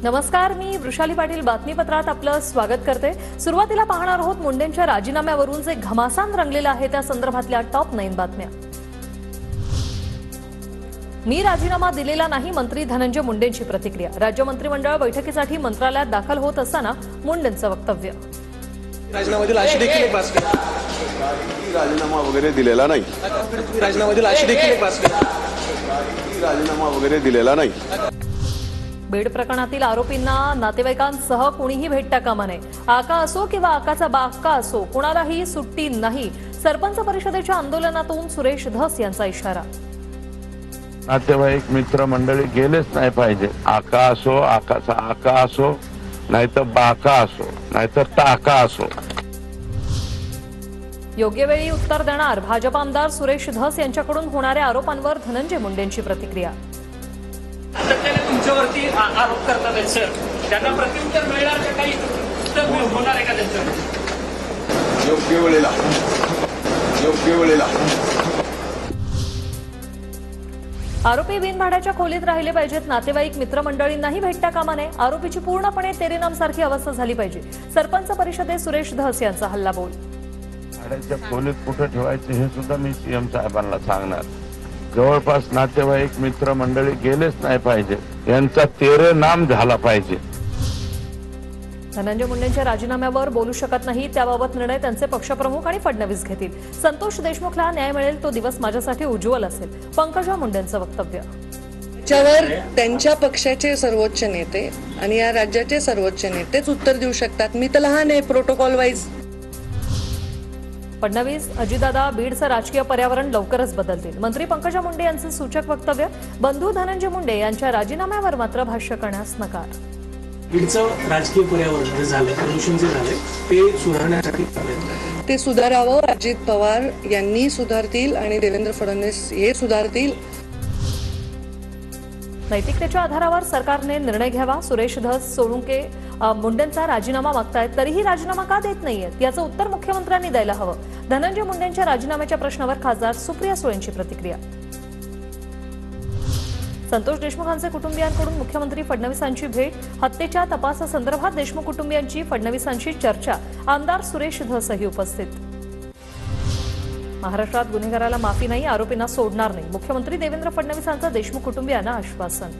नमस्कार, मी वृषाली पाटील बातमीपत्रात आपलं स्वागत करते। सुरुवातीला पाहणार आहोत मुंडेंच्या राजीनाम्यावरून जे घमासान रंगलेलं आहे त्या संदर्भातल्या टॉप 9 बातम्या। मी राजीनामा दिलेला नाही, मंत्री धनंजय मुंडेंची प्रतिक्रिया। राज्य मंत्रिमंडळ बैठकीसाठी मंत्रालयात दाखल होत असताना मुंडेंचं वक्तव्य। राजीनामा दिला अशी देखील एक बातमी। राजीनामा वगैरे दिलेला नाही। राजीनामा दिला अशी देखील एक बातमी। राजीनामा वगैरे दिलेला नाही। बीड प्रकरणातील आरोपींना नातेवाईकांसह कोणीही भेटता कामा नये। आका असो किंवा आकाचा बाका असो, कोणालाही सुट्टी नाही। सरपंच परिषदेच्या आंदोलनातून सुरेश धस यांचा इशारा। नातेवाईक मित्रमंडळी गेलेच नाही पाहिजे। आका असो, आकाचा आका असो, नाहीतर बाका असो, नाहीतर टाका असो। योग्य वेळी उत्तर देणार भाजप आमदार सुरेश धस यांच्याकडून होणाऱ्या आरोपांवर धनंजय मुंडेंची प्रतिक्रिया। तुमच्यावरती आरोप करतात आहेत सर, त्यांना प्रत्युत्तर मिळणार का? काही उत्तर होणार आहे का त्यांचं? योग्य वेळेला आरोपी बिनभाड्याच्या खोलीत राहिले पाहिजेत। नातेवाईक मित्रमंडळींनाही भेटता कामा नये। आरोपीची पूर्णपणे तेरेनाम सारखी अवस्था झाली पाहिजे। सरपंच परिषदेत सुरेश धस यांचा हल्लाबोल। भाड्याच्या खोलीत कुठे ठेवायचे हे सुद्धा मी सीएम साहेबांना सांगणार। जवळपास नातेवाईक मित्रमंडळी गेलेच नाही पाहिजे, यांचा तेरेनाम झाला पाहिजे। धनंजय मुंडेंच्या राजीनाम्यावर बोलू शकत नाही, त्याबाबत निर्णय त्यांचे पक्षप्रमुख आणि फडणवीस घेतील। संतोष देशमुखला न्याय मिळेल तो दिवस माझ्यासाठी उज्ज्वल असेल, पंकजा मुंडेंचं वक्तव्य। त्याच्यावर त्यांच्या पक्षाचे सर्वोच्च नेते आणि या राज्याचे सर्वोच्च नेतेच उत्तर देऊ शकतात। मी तर लहान आहे, प्रोटोकॉल वाईज। फडणवीस, अजितदादा, बीडचं राजकीय पर्यावरण लवकरच बदलतील। मंत्री पंकजा मुंडे यांचं सूचक वक्तव्य। बंधू धनंजय मुंडे यांच्या राजीनाम्यावर मात्र भाष्य करण्यास नकार। बीडचं राजकीय पर्यावरण जे झालं, प्रदूषण जे झाले ते सुधारण्यासाठी ते सुधारावं। अजित पवार यांनी सुधारतील आणि देवेंद्र फडणवीस हे सुधारतील। नैतिकतेच्या आधारावर सरकारने निर्णय घ्यावा। सुरेश धस सोळुंके मुंडेंचा राजीनामा मागतायत, तरीही राजीनामा का देत नाहीयेत याचं उत्तर मुख्यमंत्र्यांनी द्यायला हवं। धनंजय मुंडेंच्या राजीनाम्याच्या प्रश्नावर खासदार सुप्रिया सुळेंची प्रतिक्रिया। संतोष देशमुखांचे कुटुंबियांकडून मुख्यमंत्री फडणवीसांची भेट। हत्येच्या तपासासंदर्भात देशमुख कुटुंबियांची फडणवीसांशी चर्चा। आमदार सुरेश धसही उपस्थित। महाराष्ट्रात गुन्हेगाराला माफी नाही, आरोपींना सोडणार नाही। मुख्यमंत्री देवेंद्र फडणवीसांचं देशमुख कुटुंबियांना आश्वासन।